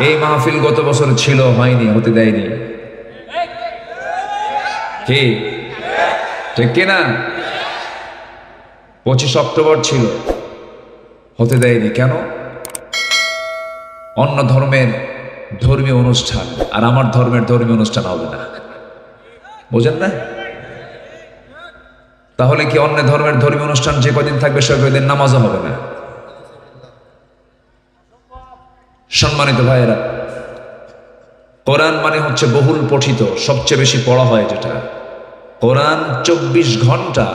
এই মাহফিল গত বছর ছিল, হয়নি, হতে দেয়নি। কি ঠিক কিনা? 25 অক্টোবর ছিল, হতে দেয়নি। কেন? অন্য ধর্মের ধর্মীয় অনুষ্ঠান আর আমার ধর্মের ধর্মীয় অনুষ্ঠান হবে না, বোঝেন না? তাহলে কি অন্য ধর্মের ধর্মীয় অনুষ্ঠান যে কদিন থাকবে সে কদিন নামাজও হবে না? সম্মানিত ভাইয়েরা, কোরআন মানে হচ্ছে বহুল পঠিত, সবচেয়ে বেশি পড়া হয় যেটা। কোরআন 24 ঘন্টা,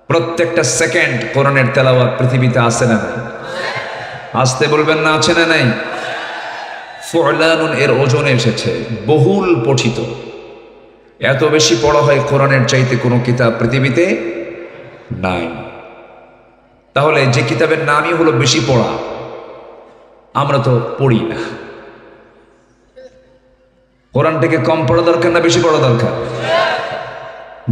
প্রত্যেকটা সেকেন্ড কোরআনের তেলাওয়াত পৃথিবীতে আছে না নাই? আসতে বলবেন না, আছে না নাই? ফুলানুন এর ওজনে এসেছে, বহুল পঠিত। এত বেশি পড়া হয় কোরআনের চাইতে কোনো কিতাব পৃথিবীতে নাই। তাহলে যে কিতাবের নামই হলো বেশি পড়া, আমরা তো পড়ি না। কোরআনটাকে কম পড়া দরকার না বেশি পড়া দরকার?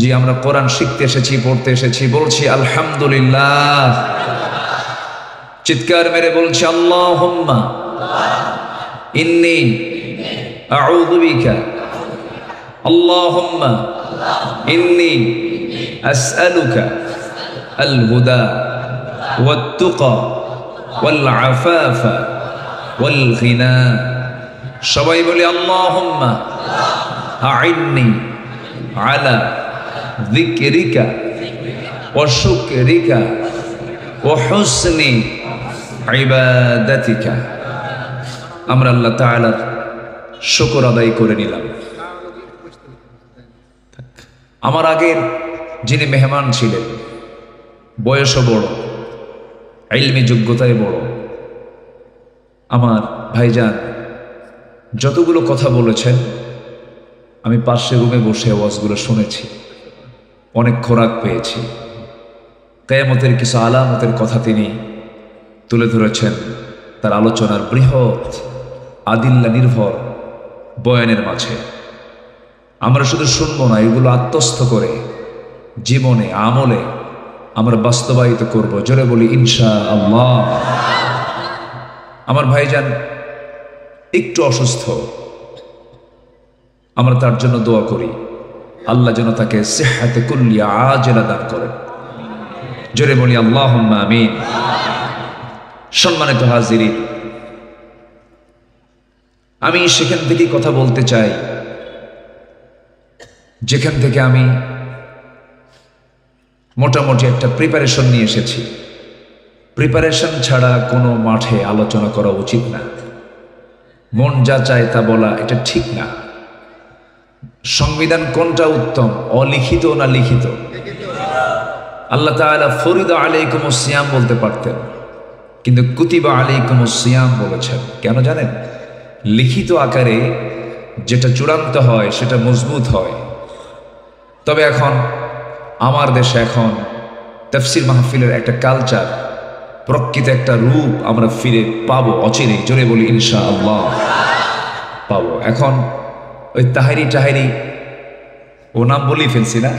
জি, আমরা কোরআন শিখতে এসেছি, পড়তে এসেছি, বলছি আলহামদুলিল্লাহ। চিৎকার মেরে বলছি আল্লাহুম্মা ইন্নী আউযু বিকা, আল্লাহুম্মা ইন্নী আসআলুকা আল হুদা ওয়াত তুকা ওয়াল আফাফা ওয়াল গিনা। সবাই বলি আল্লাহুম্মা আইন্নি আলা যিকরিকা ওয়া শুকরিকা ওয়া হুসনি ইবাদাতিকা। আমরা আল্লাহ তাআলার শুকর আদায় করে নিলাম। আমার আগের যিনি মেহমান ছিলেন, বয়সও বড়, ইলমি যোগ্যতায় বড়, আমার ভাইজান যতগুলো কথা বলেছেন আমি পাশে রুমে বসে ওয়াজগুলো শুনেছি, অনেক খোরাক পেয়েছি। কিয়ামতের কিছু আলামতের কথা তিনি তুলে ধরেছেন তার আলোচনার বৃহৎ আদিল্লা নির্ভর বয়ানের মাঝে। আমরা শুধু শুনবো না, এগুলো আত্মস্থ করে জীবনে আমলে আমরা বাস্তবায়িত করব। জোরে বলি ইনশাআল্লাহ। আমার ভাইজান একটু অসুস্থ, আমরা তার জন্য দোয়া করি, আল্লাহ যেন তাকে সিহহাতে কুল্লিয়া আজেলা দান করেন। জোরে বলি আল্লাহুম্মা আমিন। সম্মানিত হাজিরিন, আমি সেখান থেকে কথা বলতে চাই যেখান থেকে আমি মোটামুটি একটা প্রিপারেশন নিয়ে এসেছি। প্রিপারেশন ছাড়া কোনো মাঠে আলোচনা করা উচিত না। মন যা চায় তা বলা এটা ঠিক না। সংবিধান কোনটা উত্তম, অলিখিত না লিখিত? আল্লাহ তাআলা ফরিদা আলাইকুমুস সিয়াম বলতে পারতেন, কিন্তু কুতিবা আলাইকুমুস সিয়াম বলেছেন। কেন জানেন? লিখিত আকারে যেটা চূড়ান্ত হয় সেটা মজবুত হয়। তবে এখন আমার দেশে এখন তাফসীর মাহফিলের একটা কালচার, প্রকৃত একটা রূপ আমরা ফিরে পাবো অচিরেই। জোরে বলি ইনশাআল্লাহ পাবো। এখন ওই তাহেরি ও নাম বলেই ফেলছি না,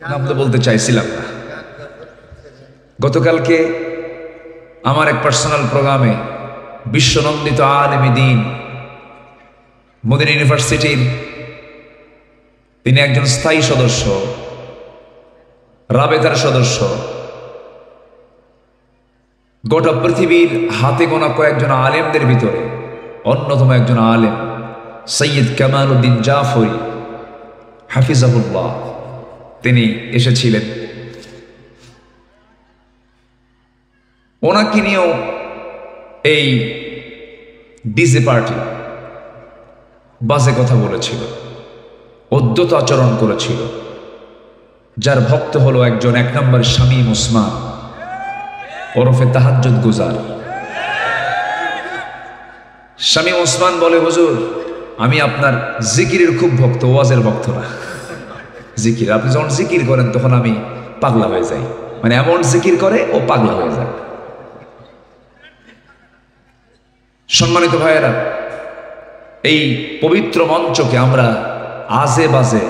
নাম তো বলতে চাইছিলাম না। গতকালকে আমার এক পার্সোনাল প্রোগ্রামে বিশ্বনন্দিত আলেম দ্বীন মদিনা ইউনিভার্সিটির তিনি একজন স্থায়ী সদস্য, রাবেতার সদস্য, গোটা পৃথিবীর হাতে গোনা কয়েকজন আলেমদের ভিতরে অন্যতম একজন আলেম সৈয়দ কামাল উদ্দিন জাফরি হাফিজাহুল্লাহ, তিনি এসেছিলেন। ওনাকে নিয়েও এই ডিজে পার্টি বাজে কথা বলেছিল, অদ্যত আচরণ করেছিল। যার ভক্ত হলো একজন 1 নম্বর শামীম ওসমান ওরফে তাহাজ্জুদ গুজার। শামীম ওসমান বলে, হুজুর আমি আপনার জিকিরের খুব ভক্ত, ওয়াজের ভক্ত না। জিকির, আপনি যখন জিকির করেন তখন আমি পাগলা হয়ে যাই, মানে এমন জিকির করে ও পাগলা হয়ে যায়। সম্মানিত ভাইয়েরা, এই পবিত্র মঞ্চকে আমরা আজে বাজে,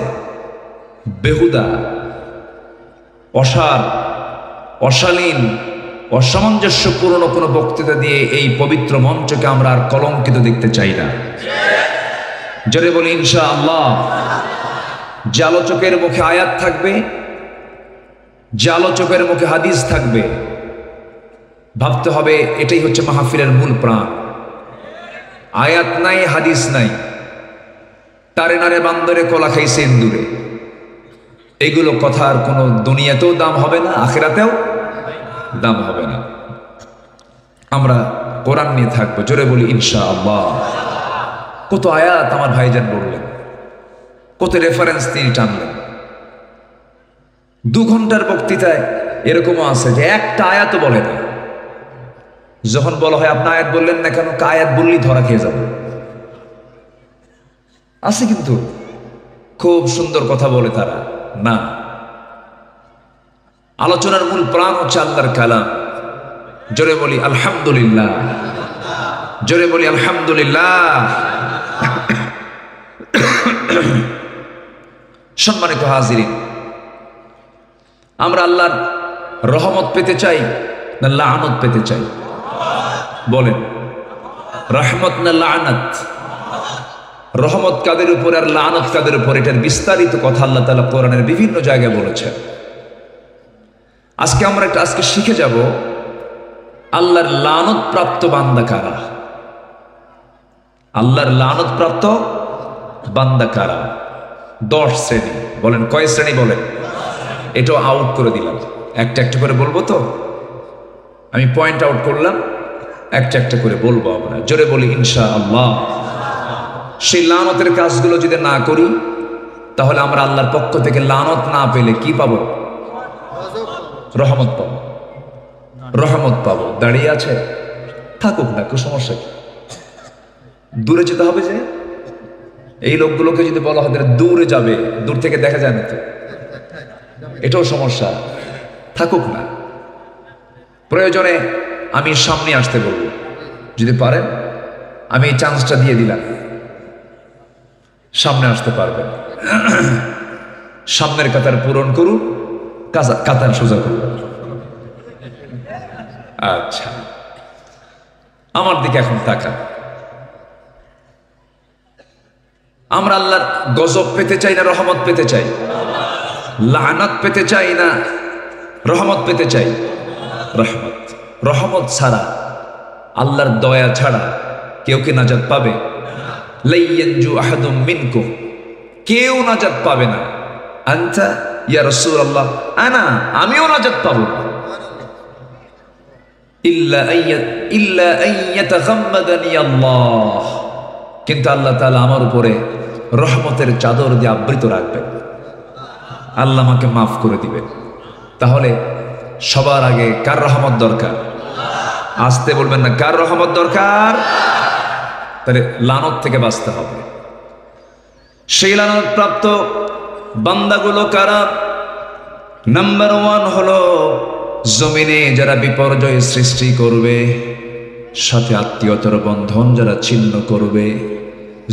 বেহুদা, অসার, অশালীন, অসামঞ্জস্যপূর্ণ কোনো বক্তৃতা দিয়ে এই পবিত্র মঞ্চকে আমরা আর কলঙ্কিত দেখতে চাই না। জোরে বলি ইনশাআল্লাহ। যে আলোচকের মুখে আয়াত থাকবে, যে আলোচকের মুখে হাদিস থাকবে, ভাবতে হবে এটাই হচ্ছে মাহফিলের মূল প্রাণ। আয়াত নাই, হাদিস নাই, তারে নারে বান্দরে কলা খাইছে ইন্দুরে, এগুলো কথার কোনো দুনিয়াতেও দাম হবে না, আখিরাতেও দাম হবে না। আমরা কোরআন নিয়ে থাকবো। জোরে বলি ইনশাআল্লাহ। কত আয়াত আমার ভাইজান বললেন, কত রেফারেন্স তিনি টানলেন। 2 ঘন্টার বক্তৃতায় এরকমও আছে যে একটা আয়াতও বলে না। যখন বলা হয় আপনি আয়াত বললেন না কেন, আয়াত বললেই ধরা খেয়ে যাবে। আছে কিন্তু খুব সুন্দর কথা বলে তারা। না, আলোচনার মূল প্রাণ হচ্ছে আল্লাহর কালাম। জোরে বলি আলহামদুলিল্লাহ, জোরে বলি আলহামদুলিল্লাহ। সম্মানিত হাজিরিন, আমরা আল্লাহর রহমত পেতে চাই না লাআনত পেতে চাই? বলেন, রহমত না লাআনত? রহমত কাদের উপর আর লাআনত কাদের উপর, এটার বিস্তারিত কথা আল্লাহ তাআলা কোরআনের বিভিন্ন জায়গায় বলেছেন। আজকে শিখে যাব আল্লাহর লানত প্রাপ্ত বান্দা কারা। আল্লাহর লানত প্রাপ্ত বান্দা কারা? 10 শ্রেণী। বলেন কয় শ্রেণী? বলেন। এটাও আউট করে দিলাম, একটা একটা করে বলবো। তো আমি পয়েন্ট আউট করলাম, একটা একটা করে বলবো আমরা। জোরে বলি ইনশাআল্লাহ। সেই লানতের কাজগুলো যদি না করি, তাহলে আমরা আল্লাহর পক্ষ থেকে লানত না পেলে কি পাবো? রহমত পাবো, রহমত পাবো। দাঁড়িয়ে আছে, থাকুক না, কোনো সমস্যা কি? দূরে যেতে হবে যে? এই লোকগুলোকে যদি বলা হয় দূরে যাবে, দূর থেকে দেখা যায় না তো, এটাও সমস্যা। থাকুক না, প্রয়োজনে আমি সামনে আসতে বলবো, যদি পারেন। আমি এই চান্সটা দিয়ে দিলাম, সামনে আসতে পারবেন। সামনের কাতার পূরণ করুন, কাতার সোজা করুন। আচ্ছা, আমার দিকে এখন তাকান। আমরা আল্লাহর গজব পেতে চাই না রহমত পেতে চাই? লানাত পেতে চাই না রহমত পেতে চাই? রহমত। রহমত ছাড়া, আল্লাহর দয়া ছাড়া কেউ কি নাজাত পাবে? লাইয়ানজু আহাদুম মিনকুম, কেউ নাজাত পাবে না। আনতা ইয়া রাসূলুল্লাহ, আমিও নাজাত পাবো না। ইল্লা আইয়াতাগাম্মাদানি আল্লাহ, কিন্তু আল্লাহ তাআলা আমার উপরে রহমতের চাদর দিয়ে আবৃত রাখবেন, আল্লাহ আমাকে মাফ করে দিবেন। তাহলে সবার আগে কার রহমত দরকার? আসতে বলবেন না, কার রহমত দরকার? তাহলে লানত থেকে বাঁচতে হবে। সেই লানত প্রাপ্ত বান্দাগুলো কারা? নাম্বার 1 হলো জমিনে যারা বিপর্যয় সৃষ্টি করবে, সাথে আত্মীয়তার বন্ধন যারা ছিন্ন করবে।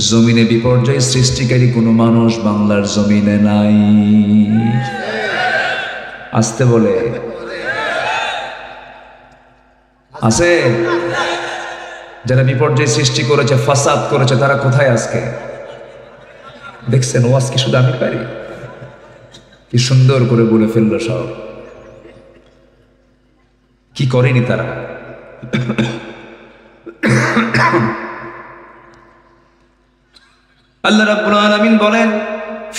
জমিনে বিপর্যয় সৃষ্টিকারী কোনো মানুষ বাংলার জমিনে নাই। আসতে বলে আছে? যারা বিপর্যয় সৃষ্টি করেছে, ফাসাদ করেছে, তারা কোথায় আজকে? দেখছেন, ও আজকে শুধু আমি পারি। কি সুন্দর করে বলে ফেললো সব, কি করেনি তারা। আল্লাহ রাব্বুল আলামিন বলেন,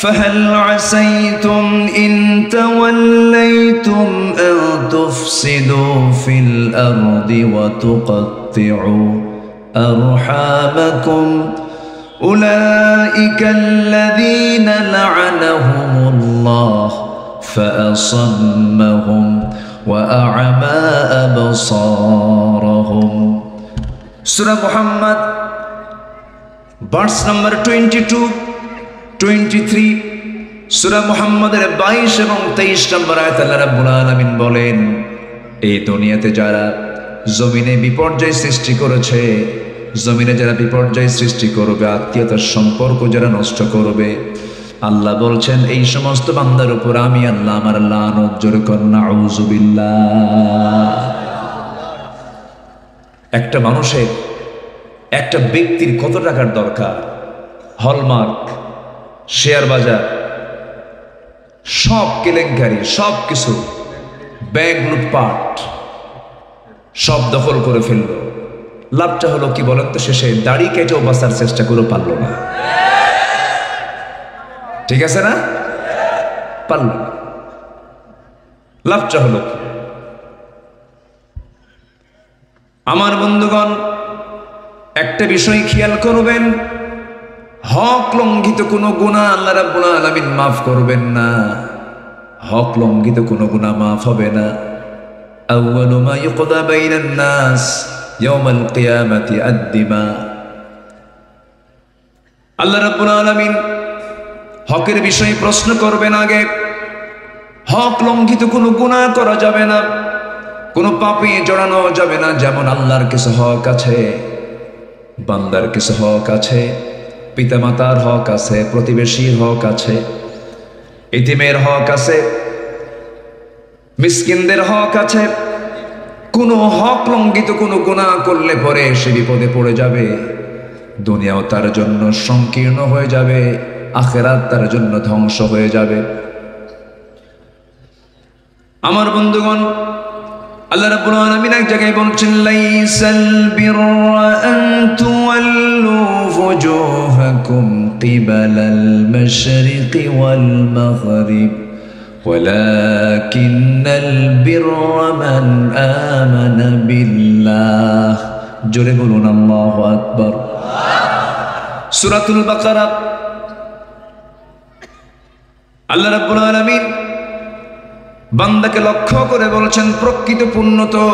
فهل عسيتم إن توليتم أن تفسدوا في الأرض وتقطعوا أرحامكم أولئك الذين لعنهم الله فأصمهم وأعمى أبصارهم। سورة محمد ভার্স নাম্বার 22, 23। সূরা মুহাম্মাদের 22 এবং 23 নম্বর আয়াত আল্লাহ রাব্বুল আলামিন বলেন, এই দুনিয়াতে যারা জমিনে বিপর্যয় সৃষ্টি করেছে, জমিনে যারা বিপর্যয় সৃষ্টি করবে, আত্মীয়তার সম্পর্ক যারা নষ্ট করবে, আল্লাহ বলছেন এই সমস্ত বান্দার উপর আমি আল্লাহ আমার লানত। জোরে কর নাউযুবিল্লাহ। একটা মানুষের, একটা ব্যক্তির কত টাকার দরকার? হলমার্ক, শেয়ার বাজার, সব কেলেঙ্কারি, সব কিছু, ব্যাংক লুটপাট, সব দখল করে ফেললো। লাভটা হলো কি বলেন তো? শেষে দাড়ি কেটেও বাঁচার চেষ্টা করে পারলো না। ঠিক আছে না? পারলো না। লাভটা হলো কি? আমার বন্ধুগণ, একটা বিষয় খেয়াল করবেন, হক লঙ্ঘিত কোনো গুনাহ আল্লাহ রাব্বুল আলামিন মাফ করবেন না। হক লঙ্ঘিত কোনো গুনাহ মাফ হবে না। আউয়ালু মা ইউকদা বাইনান নাস ইয়াউমাল কিয়ামাতি আদ-দিমা। আল্লাহ রাব্বুল আলামিন হকের বিষয়ে প্রশ্ন করবেন আগে। হক লঙ্ঘিত কোনো গুনাহ করা যাবে না, কোনো পাপে জড়ানো যাবে না। যেমন আল্লাহর কিছু হক আছে, বান্দার কিছু হক আছে, পিতামাতার হক আছে, প্রতিবেশীর হক আছে, ইতিমের হক আছে, মিসকিনদের হক আছে। কোনো হক লঙ্ঘিত কোনো গুনাহ করলে পরে সে বিপদে পড়ে যাবে। দুনিয়াও তার জন্য সংকীর্ণ হয়ে যাবে, আখিরাত তার জন্য ধ্বংস হয়ে যাবে। আমার বন্ধুগণ, আল্লাহ রাব্বুল আলামিন এক জায়গায় বলছেন, লাইসাল বিররা আন তুওয়াল্লু ফুজুহাকুম কিবালাল মাশরিকি ওয়াল মাগরিব ওয়ালাকিন্নাল বিররা মান আমানা বিল্লাহ। জোরে বলুন আল্লাহু আকবার। সূরাতুল বাকারা। আল্লাহ রাব্বুল আলামিন বান্দাকে লক্ষ্য করে বলেছেন, প্রকৃত পুণ্যতা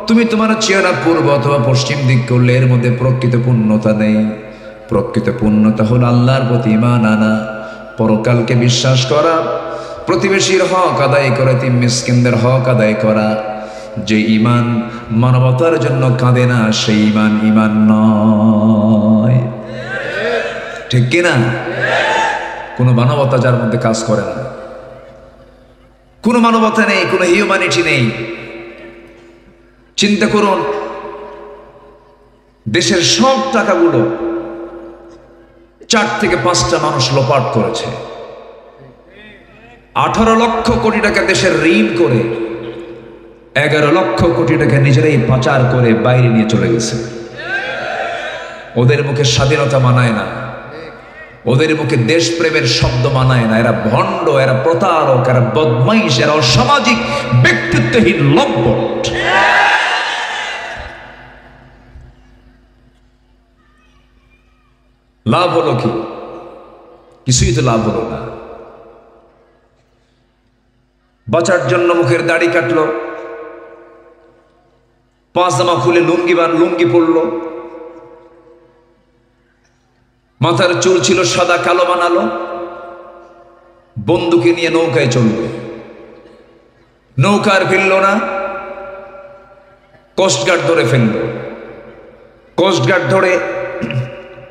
তুমি তোমার চেহারা পূর্ব অথবা পশ্চিম দিক করলে এর মধ্যে প্রকৃত পুণ্যতা নেই। প্রকৃত পুণ্যতা হল আল্লাহর প্রতি ঈমান আনা, পরকালকে বিশ্বাস করা, প্রতিবেশীর হক আদায় করা, তিন মিসকিনদের হক আদায় করা। যে ঈমান মানবতার জন্য কাঁদে না, সেই ঈমান ঈমান নয়। ঠিক কিনা? কোনো মানবতা যার মধ্যে কাজ করে না, কোনো মানবতা নেই, কোনো হিউম্যানিটি নেই। চিন্তা করুন, দেশের সব টাকাগুলো 4 থেকে 5টা মানুষ লোপাট করেছে। 18 লক্ষ কোটি টাকা দেশের ঋণ করে 11 লক্ষ কোটি টাকা নিজেরাই পাচার করে বাইরে নিয়ে চলে গেছে। ওদের মুখে স্বাধীনতা মানায় না, ওদের মুখে দেশপ্রেমের শব্দ মানায় না। এরা ভণ্ড, এরা প্রতারক, এরা বদমাইশ, এরা অসামাজিক, ব্যক্তিত্বহীন লম্পট। লাভ হলো কি? কিছুই তো লাভ হলো না। বাঁচার জন্য মুখের দাড়ি কাটলো, পাজামা খুলে লুঙ্গি পরলো, মাথার চুল ছিল সাদা কালো বানালো, বন্দুকে নিয়ে নৌকায় চলল। নৌকার ফেলল না, কোস্টগার্ড ধরে ফেলল। কোস্টগার্ড ধরে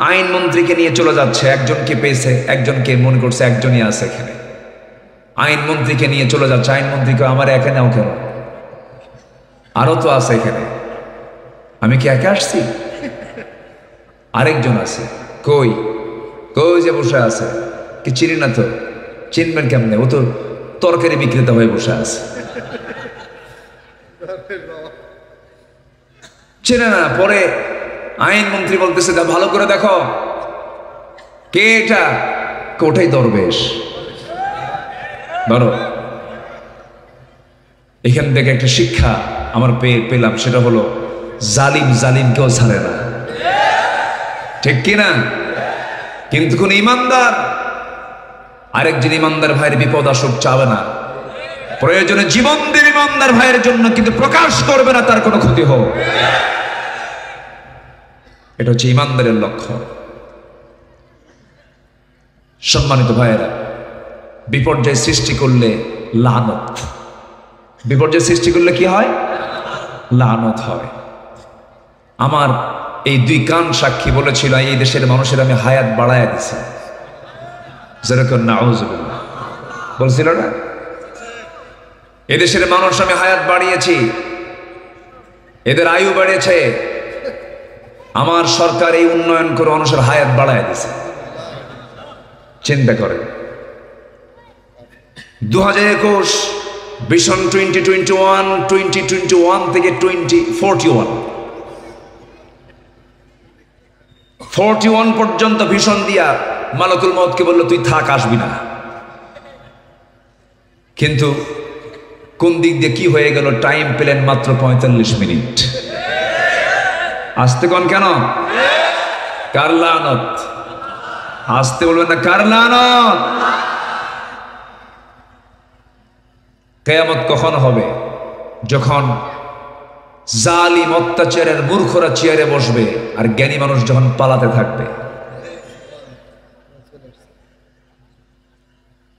আইনমন্ত্রীকে নিয়ে চলে যাচ্ছে। একজনকে পেয়েছে, একজনকে মনে করছে একজনই আছে এখানে। আইনমন্ত্রীকে নিয়ে চলে যাচ্ছে। আইনমন্ত্রীকে, আমার একা নাও কেন? আরো তো আছে এখানে, আমি কি একা আসছি? আরেকজন আছে। কই কই যে বসে আছে? কি চিনি না তো? চিনবেন কেমনে? ও তো তরকারি বিক্রেতা হয়ে বসে আছে, চেনে না। পরে আইনমন্ত্রী বলতেছে, ভালো করে দেখো কে এটা। কোটাই দরবেশ। ধরো, এখান থেকে একটা শিক্ষা আমার পেলাম, সেটা হলো জালিম জালিমকেও ছাড়ে না। ঠিক কিনা? কিন্তু কোন ইমানদার আরেকজন ইমানদার ভাইয়ের বিপদ আসুক চাবে না। প্রয়োজনে জীবন দেবে ইমানদার ভাইয়ের জন্য, কিন্তু প্রকাশ করবে না তার কোনো ক্ষতি হোক। এটা হচ্ছে ইমানদারের লক্ষ্য। সম্মানিত ভাইয়েরা, বিপর্যয় সৃষ্টি করলে লানত, বিপর্যয় সৃষ্টি করলে কি হয়? লানত হয়। আমার এই 2 কান সাক্ষী বলেছিল, এই দেশের মানুষের আমি হায়াত বাড়াইয়া দিছি। যেরকম নাউজুবিল্লাহ বলছিল না, এদেশের মানুষ আমি হায়াত বাড়িয়েছি, এদের আয়ু বেড়েছে, আমার সরকার এই উন্নয়ন করে মানুষের হায়াত বাড়ায় দিছে। চিন্তা করেন 2021 ভিশন 2021 থেকে 41 পর্যন্ত ভিশন দিয়া মালাকুল মউতকে বলল তুই থাক, আসবি না। কিন্তু কোন দিক দিয়ে কি হয়ে গেল, টাইম পেলেন মাত্র 45 মিনিট। আসতে কোন কেন? কার লানত? আসতে বলবেন না, কার লানত? কিয়ামত কখন হবে? যখন জালিম অত্যাচারের মূর্খরা চেয়ারে বসবে আর জ্ঞানী মানুষ যখন পালাতে থাকবে।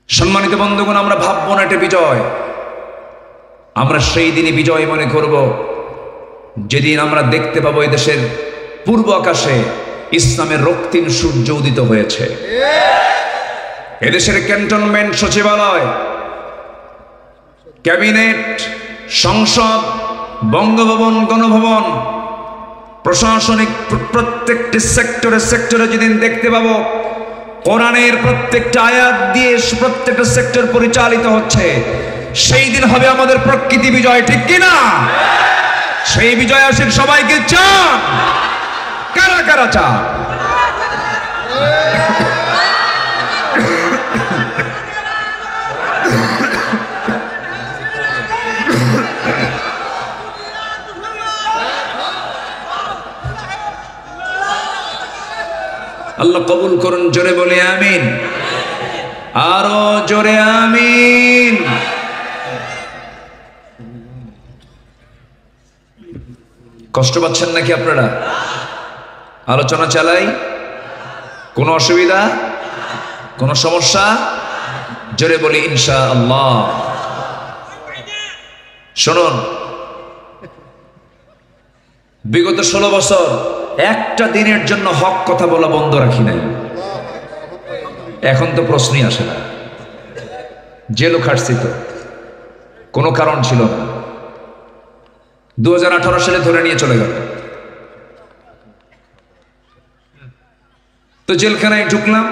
সম্মানিত বন্ধুগণ, আমরা ভাববো না এটা বিজয়। আমরা সেই দিনই বিজয় মনে করব যেদিন আমরা দেখতে পাবো এই দেশের পূর্ব আকাশে ইসলামের রক্তিম সূর্য উদিত হয়েছে। এদেশের ক্যান্টনমেন্ট, সচিবালয়, ক্যাবিনেট, সংসদ, বঙ্গভবন, গণভবন, প্রশাসনিক প্রত্যেকটি সেক্টরে যেদিন দেখতে পাবো কোরআনের প্রত্যেকটা আয়াত দিয়ে প্রত্যেকটা সেক্টর পরিচালিত হচ্ছে, সেই দিন হবে আমাদের প্রকৃতি বিজয়, ঠিক কিনা? সেই বিজয় আসেন সবাইকে চান? কারা কারা চান? আল্লাহ কবুল করুন, জোরে বলে আমিন, আরো জোরে আমিন। কষ্ট পাচ্ছেন নাকি আপনারা? আলোচনা চালাই? কোনো অসুবিধা, কোনো সমস্যা? জোরে বলি ইনশাআল্লাহ। শুনুন, বিগত 16 বছর একটা দিনের জন্য হক কথা বলা বন্ধ রাখি নাই। এখন তো প্রশ্নই আসে না। জেলও খাটছি তো, কোনো কারণ ছিল না। 2018 সালে ধরে নিয়ে চলে গেল, তো জেলখানায় ঢুকলাম।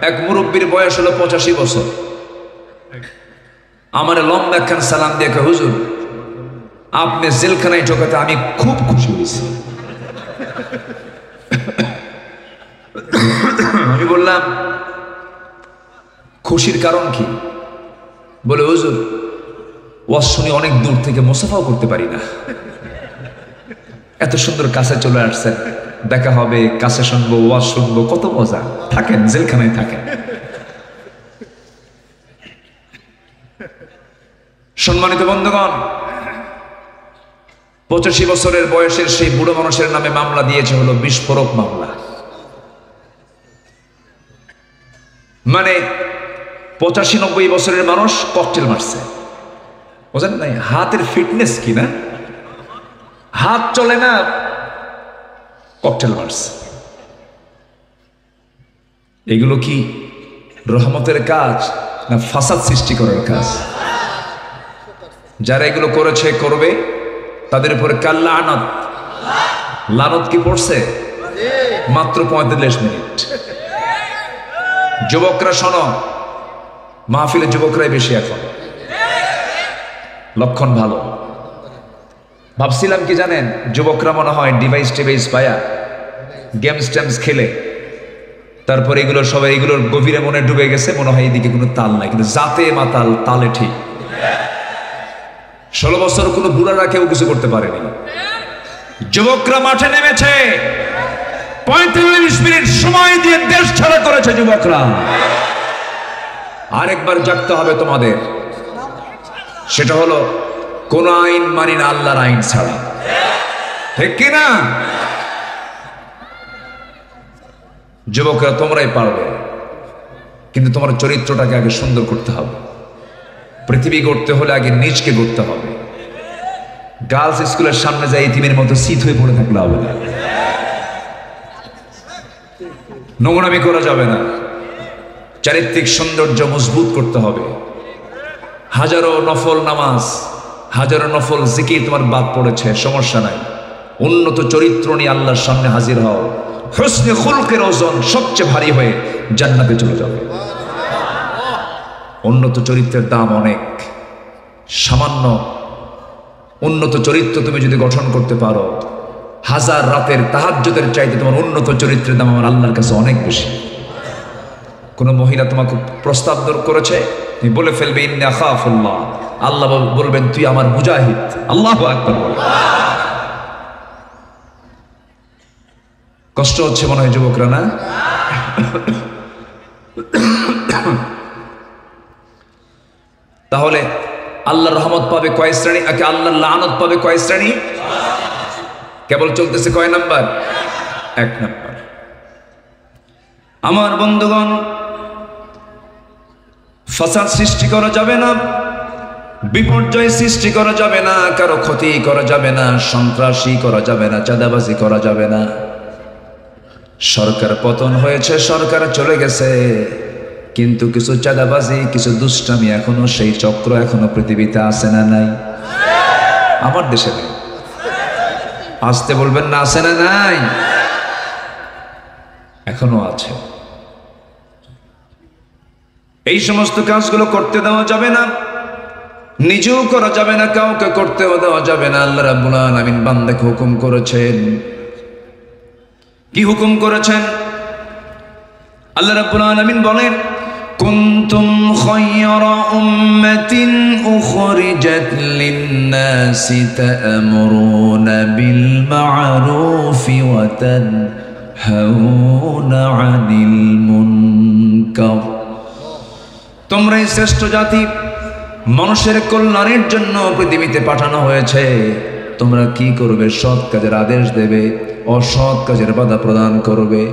এক মুরব্বীর বয়স হলো 85 বছর। আমার লম্বা একখান সালাম দিয়ে, হুজুর আপনি জেলখানায় ঢোকাতে আমি খুব খুশি হয়েছি। আমি বললাম খুশির কারণ কি? বলে হুজুর ওয়াজ শুনে অনেক দূর থেকে মুসাফাও করতে পারি না, এত সুন্দর কাছে চলে আসছেন, দেখা হবে, কাছে শুনবো, ওয়াজ শুনবো, কত মজা। থাকেন, জেলখানায় থাকেন। সম্মানিত বন্ধুগণ, 85 বছরের বয়সের সেই বুড়ো মানুষের নামে মামলা দিয়েছে হলো বিস্ফোরক মামলা। মানে 85-90 বছরের মানুষ ককটেল মারছে, বুঝেন নাই? হাতের ফিটনেস কি না, হাত চলে না, ককটেল মারছে। এগুলো কি রহমতের কাজ না ফাসাদ সৃষ্টি করার কাজ? যারা এগুলো করেছে, করবে, তাদের উপরে কাল লানত। লানত কি পড়ছে? মাত্র 45 মিনিট। যুবকরা শোনো, মাহফিলে যুবকরাই বেশি এখন, লক্ষণ ভালো। ভাবছিলাম কি জানেন, যুবকরা মনে হয় ডিভাইস টিভাইস পায়া গেমস টেমস খেলে, তারপরে এগুলো সবাই এগুলোর গভীরে মনে ডুবে গেছে, মনে হয় এদিকে কোনো তাল নাই, কিন্তু জাতে মাতাল, তালে ঠিক। 16 বছর কোনো বুড়ারা কেউ কিছু করতে পারেনি। যুবকরা মাঠে নেমেছে, 45 মিনিট সময় দিয়ে দেশ ছাড়া করেছে যুবকরা। আরেকবার জাগতে হবে তোমাদের, সেটা হলো কোন আইন মানি না আল্লাহর আইন ছাড়া, ঠিক কিনা? যুবকরা তোমরাই পারবে, কিন্তু তোমার চরিত্রটাকে আগে সুন্দর করতে হবে। পৃথিবী গড়তে হলে আগে নিজকে গড়তে হবে। গার্লস স্কুলের সামনে যাই ইতিমের মতো শীত হয়ে পড়ে থাকলে হবে না, নোংরামি করা যাবে না। চারিত্রিক সৌন্দর্য মজবুত করতে হবে। হাজারো নফল নামাজ, হাজারো নফল জিকির তোমার বাদ পড়েছে, সমস্যা নাই, উন্নত চরিত্র নিয়ে আল্লাহর সামনে হাজির হও, হুসনে খুলকের ওজন সবচেয়ে ভারী হয়ে জান্নাতে চলে যাবে। উন্নত চরিত্রের দাম অনেক। সামান্য উন্নত চরিত্র তুমি যদি গঠন করতে পারো, হাজার রাতের তাহাজ্জুদের চাইতে তোমার উন্নত চরিত্রের দাম আমার আল্লাহর কাছে অনেক বেশি। কোন মহিলা তোমাকে প্রস্তাব করেছে, তুমি বলে ফেলবে ইন্নী আখাফুল্লাহ, আল্লাহ বলবেন তুই আমার মুজাহিদ। আল্লাহু আকবার বল। কষ্ট হচ্ছে মনে হয় যুবকরা, না? তাহলে আল্লাহর রহমত পাবে কয় শ্রেণী, আল্লাহর লানত পাবে কয় শ্রেণী? কেবল চলতেছে কয় নাম্বার? 1 নাম্বার। আমার বন্ধুগণ, ফাসাদ সৃষ্টি করা যাবে না, বিপর্যয় সৃষ্টি করা যাবে না, কারো ক্ষতি করা যাবে না, সন্ত্রাসী করা যাবে না, চাঁদাবাজি করা যাবে না। সরকার পতন হয়েছে, সরকার চলে গেছে, কিন্তু কিছু চাঁদাবাজি, কিছু দুষ্টামি এখনো, সেই চক্র এখনো পৃথিবীতে আছে না নাই? আমার দেশে নেই। আসতে বলবেন না, আছে না নাই? এখনো আছে। এই সমস্ত কাজগুলো করতে দেওয়া যাবে না, নিজেও করা যাবে না, কাউকে করতেও দেওয়া যাবে না। আল্লাহ রাব্বুল আলামিন বান্দাকে হুকুম করেছেন। কি হুকুম করেছেন? আল্লাহ রাব্বুল আলামিন বলেন, কুনতুম খায়রা উম্মাতিন উখরিজাত লিন-নাসি তা'মুরুনা বিল মা'রুফি ওয়া তানহাউনা 'আনিল মুনকার। তোমরাই শ্রেষ্ঠ জাতি, মানুষের কল্যাণের জন্য পৃথিবীতে পাঠানো হয়েছে। তোমরা কি করবে? সৎ কাজের আদেশ দেবে, অসৎ কাজের বাধা প্রদান করবে।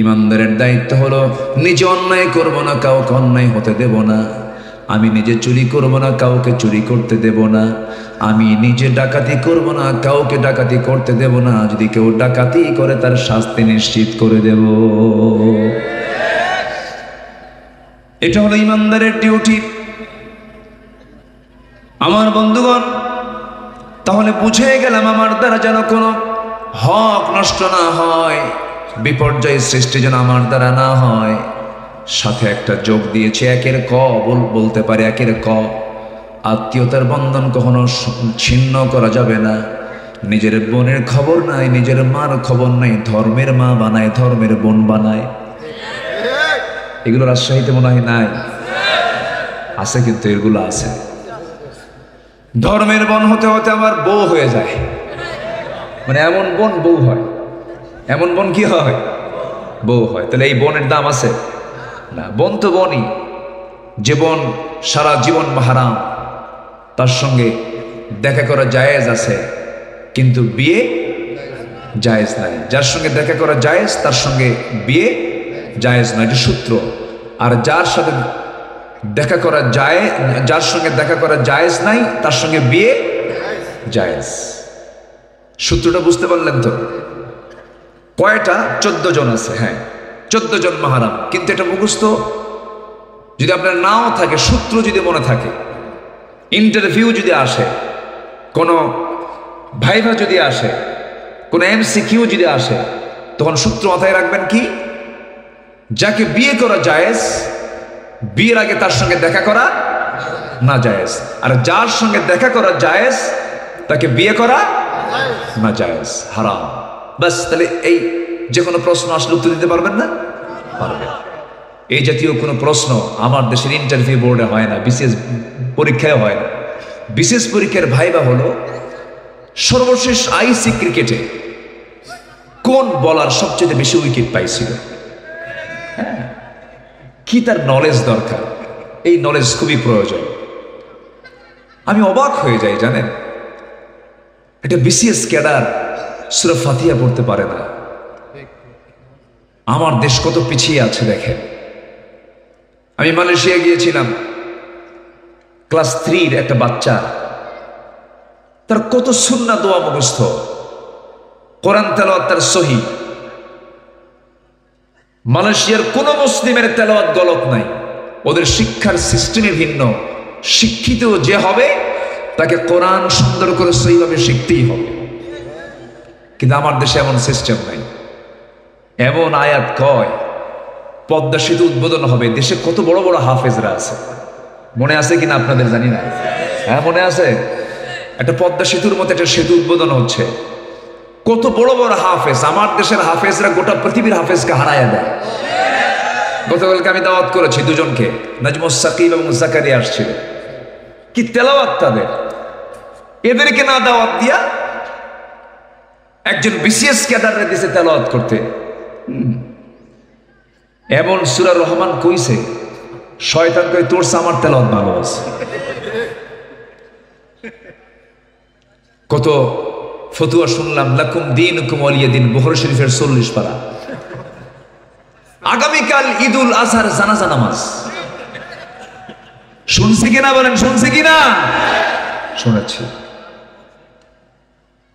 ইমানদারের দায়িত্ব হলো নিজে অন্যায় করব না, কাউকে অন্যায় হতে দেব না। আমি নিজে চুরি করব না, কাউকে চুরি করতে দেব না। আমি নিজে ডাকাতি করব না, কাউকে ডাকাতি করতে দেব না। যদি কেউ ডাকাতি করে তার শাস্তি নিশ্চিত করে দেব। এটা হলো ইমানদারের ডিউটি। আমার বন্ধুগণ, তাহলে বুঝে গেলাম আমার দ্বারা যেন কোনো হক নষ্ট না হয়, বিপর্যয় সৃষ্টি যেন আমার দ্বারা না হয়। সাথে একটা যোগ দিয়েছে, একের ক বলতে পারে, একের ক। আত্মীয়তার বন্ধন কখনো ছিন্ন করা যাবে না। নিজের বোনের খবর নাই, নিজের মার খবর নাই, ধর্মের মা বানায়, ধর্মের বোন বানায়। এগুলো রাজশাহীতে মনে হয় নাই, আছে কিন্তু এগুলো আছে। ধর্মের বোন হতে হতে আমার বউ হয়ে যায়, মানে এমন বোন বউ হয়, এমন বোন কি হয়? বউ হয়। তাহলে এই বোনের দাম আছে না? বোন তো বোনই। যে বোন সারা জীবন মাহারাম, তার সঙ্গে দেখা করা জায়েজ আছে, কিন্তু বিয়ে জায়েজ নাই। যার সঙ্গে দেখা করা জায়েজ, তার সঙ্গে বিয়ে জায়েজ নয়, এটা সূত্র। আর যার সাথে দেখা করা যায়, যার সঙ্গে দেখা করা জায়েজ নাই, তার সঙ্গে বিয়ে জায়েজ। সূত্রটা বুঝতে পারলেন তো? কয়টা? 14 জন আছে। হ্যাঁ, 14 জন মাহারাম। কিন্তু এটা মুখস্থ যদি আপনার নাও থাকে, সূত্র যদি মনে থাকে, ইন্টারভিউ যদি আসে, কোনো ভাইভা যদি আসে, কোনো MCQ যদি আসে, তখন সূত্র মাথায় রাখবেন কি? যাকে বিয়ে করা জায়েজ, বিয়ের আগে তার সঙ্গে দেখা করা না জায়েজ। আর যার সঙ্গে দেখা করা জায়েজ, তাকে বিয়ে করা না জায়েজ, হারাম। বাস। তাহলে এই যে কোনো প্রশ্ন আসলে উত্তর দিতে পারবেন না? পারবেন। এই জাতীয় কোনো প্রশ্ন আমার দেশের ইন্টারভিউ বোর্ডে হয় না, বিশেষ পরীক্ষায় হয় না। বিশেষ পরীক্ষার ভাইবা হলো সর্বশেষ IC ক্রিকেটে কোন বলার সবচেয়ে বেশি উইকেট পাইছিল। হ্যাঁ, কি তার নলেজ দরকার, এই নলেজ খুবই প্রয়োজন। আমি অবাক হয়ে যাই, জানেন, এটা BCS ক্যাডার সূরা ফাতিহা পড়তে পারে না। আমার দেশ কত পিছিয়ে আছে দেখেন। আমি মালয়েশিয়া গিয়েছিলাম, ক্লাস 3 একটা বাচ্চা, তার কত সুন্নাহ দোয়া মুখস্থ, কোরআন তেলাওয়াত তার সহি। মালয়েশিয়ার কোন মুসলিমের তেলাওয়াত গলত নাই। ওদের শিক্ষার সিস্টেমে ভিন্ন। শিক্ষিত যে হবে তাকে কোরআন সুন্দর করে সহিভাবে শিখতেই হবে। কিন্তু আমার দেশে এমন সিস্টেম নাই। এমন আয়াত কয় পদ্মা সেতু উদ্বোধন হবে, দেশে কত বড় বড় হাফেজরা আছে, মনে আছে কিনা আপনাদের জানি না। হ্যাঁ মনে আছে, একটা পদ্মা সেতুর মতো একটা সেতু উদ্বোধন হচ্ছে, কত বড় বড় হাফেজ। আমার দেশের হাফেজরা গোটা পৃথিবীর হাফেজকে হারায়া দেয়। গতকালকে আমি দাওয়াত করেছি দুজনকে, নাজমুস সাকিব এবং জাকারিয়া আসছিল, কি তেলাওয়াত তাদের। এদেরকে না দাওয়াত দিয়া একজন বিসিএস ক্যাডারে দিছে তেলাওয়াত করতে। এমন সূরা রহমান কইছে, শয়তান কই তোর আমার তেলাওয়াত ভালো আছে। কত ফতুয়া শুনলাম, লাকুম দীনুকুম ওয়ালিয়া দিন, বুখারী শরীফের 40 পারা। আগামীকাল ঈদুল আজহার জানাজা নামাজ, শুনছি কিনা বলেন, শুনছি কিনা? শুনেছি।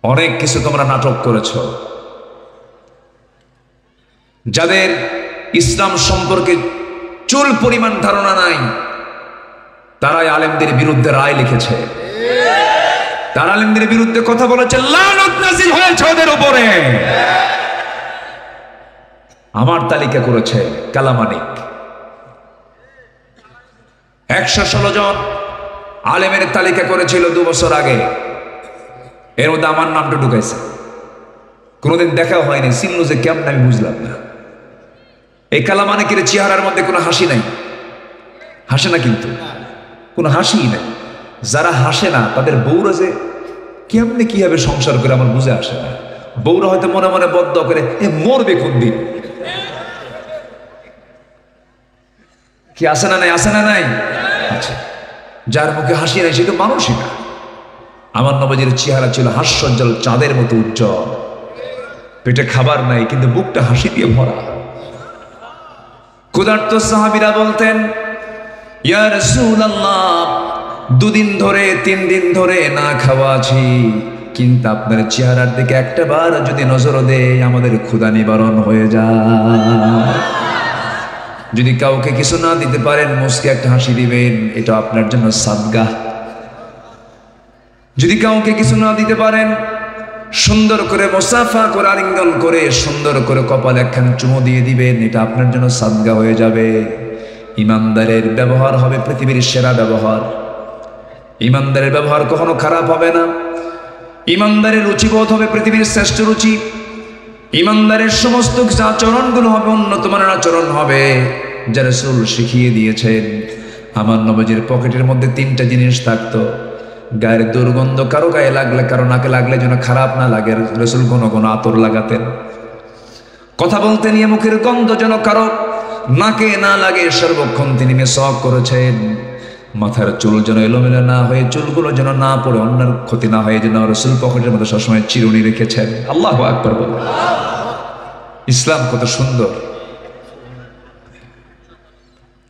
অনেক কিছু তোমরা নাটক করেছ। যাদের ইসলাম সম্পর্কে চুল পরিমাণ ধারণা নাই, তারাই আলেমদের বিরুদ্ধে রায় লিখেছে, তারা আলেমদের বিরুদ্ধে কথা বলেছে, লানত নাযিল হয়েছে ওদের উপরে। আমার তালিকা করেছে কালামানিক, 116 জন আলেমের তালিকা করেছিল 2 বছর আগে, এর মধ্যে আমার নামটা ঢুকাইছে। কোনোদিন দেখা হয়নি, চিনল যে কেমন আমি বুঝলাম না। এই কালামানিকের চেহারার মধ্যে কোনো হাসি নাই, হাসে না, কিন্তু কোনো হাসিই নাই। যারা হাসে না তাদের বউরা যে কেমনে কিভাবে সংসার করে আমার বুঝে আসে না। বউরা হয়তো মনে মনে বদ্ধ করে এ মরবে কোন দিন, কি আসে না নাই, আসে না নাই। আচ্ছা, যার মুখে হাসি নাই সে তো মানুষই না। আমার নবীর চেহারা ছিল হাস্যজ্জ্বল চাঁদের মতো উজ্জ্বল, পেটে খাবার নাই কিন্তু বুকটা হাসি দিয়ে ভরা। ক্ষুধার্ত সাহাবীরা বলতেন, ইয়া রাসূলুল্লাহ, 2 দিন ধরে 3 দিন ধরে না খাওয়া আছি, কিন্তু আপনার চেহারার দিকে একটা বার যদি নজর দেয় আমাদের ক্ষুধা নিবারণ হয়ে যায়। যদি কাউকে কিছু না দিতে পারেন মুস্কে একটা হাসি দিবেন, এটা আপনার জন্য সাদগা। যদি কাউকে কিছু না দিতে পারেন সুন্দর করে মুসাফা করে আলিঙ্গন করে সুন্দর করে কপালে একখান চুমো দিয়ে দিবেন, এটা আপনার জন্য সাদগা হয়ে যাবে। ইমানদারের ব্যবহার হবে পৃথিবীর সেরা ব্যবহার। ইমানদারের ব্যবহার কখনো খারাপ হবে না। ইমানদারের রুচিবোধ হবে পৃথিবীর শ্রেষ্ঠ রুচি। ইমানদারের সমস্ত আচরণগুলো হবে উন্নত মানের আচরণ হবে, যা রাসূল শিখিয়ে দিয়েছেন। আমার নবীর পকেটের মধ্যে 3টা জিনিস থাকতো। গায়ের দুর্গন্ধ কারো গায়ে লাগলে, কারো নাকে লাগলে যেন খারাপ না লাগে, রাসূল ঘন ঘন আতর লাগাতেন। কথা বলতে নিয়ে মুখের গন্ধ যেন কারো নাকে না লাগে, সর্বক্ষণ তিনি মেসওয়াক করেছেন। মাথার চুল যেন এলোমেলো না হয়ে, চুলগুলো যেন না পড়ে, অন্যের ক্ষতি না হয়ে, যেন রাসূল পকেটের মধ্যে সবসময় চিরুনি রেখেছেন। আল্লাহু আকবার বলুন। ইসলাম কত সুন্দর।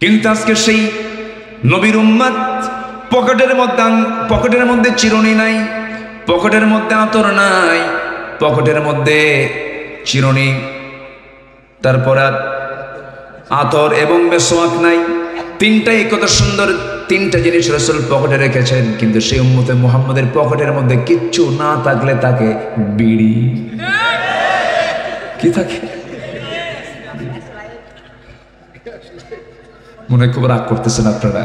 কিন্তু আজকে সেই নবীর উম্মত পকেটের মধ্যে চিরুনি নাই, পকেটের মধ্যে আতর নাই, পকেটের মধ্যে চিরুনি, তারপর আতর এবং মেসওয়াক নাই। 3টাই কত সুন্দর, 3টা জিনিস রাসূল পকেটে রেখেছেন। কিন্তু সেই উম্মতে মুহাম্মাদের পকেটের মধ্যে কিচ্ছু না থাকলে তাকে বিড়ি কি থাকে। মনে খুব রাগ করতেছেন আপনারা,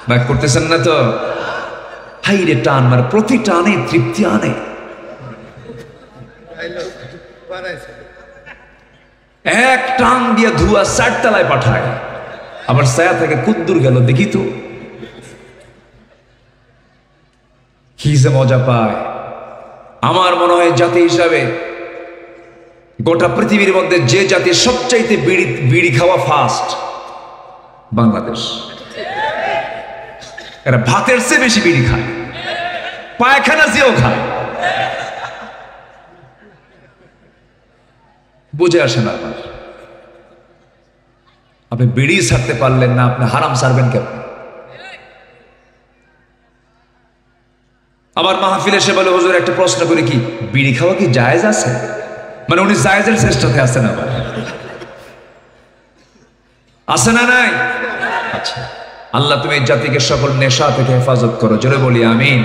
রাগ করতেছেন না তো? হাই রে টান, মানে প্রতি টানে তৃপ্তি আনে। এক টান দিয়ে ধোঁয়া 4 তলায় পাঠায়, আবার ছায়া থেকে কুদ্দুর গেল, দেখি তো কি যে মজা পায়। আমার মনে হয় জাতি হিসাবে গোটা পৃথিবীর মধ্যে যে জাতি সবচাইতে বিড়ি খাওয়া ফাস্ট, বাংলাদেশ। এরা ভাতের চেয়ে বেশি বিড়ি খায়, পায়খানা যেও খায়। বুঝে আসে না আমার। আপনি বিড়ি ছাড়তে পারলেন না, আপনি হারাম ছাড়বেন কেন? আবার মাহফিলে এসে বলে, হুজুর একটা প্রশ্ন করে, কি বিড়ি খাওয়া কি জায়েজ আছে? মানে উনি জায়েজের চেষ্টাতে আছেন, আবার আছে না নাই? আচ্ছা, আল্লাহ তুমি এই জাতিকে সকল নেশা থেকে হেফাজত করো, জোরে বলি আমিন।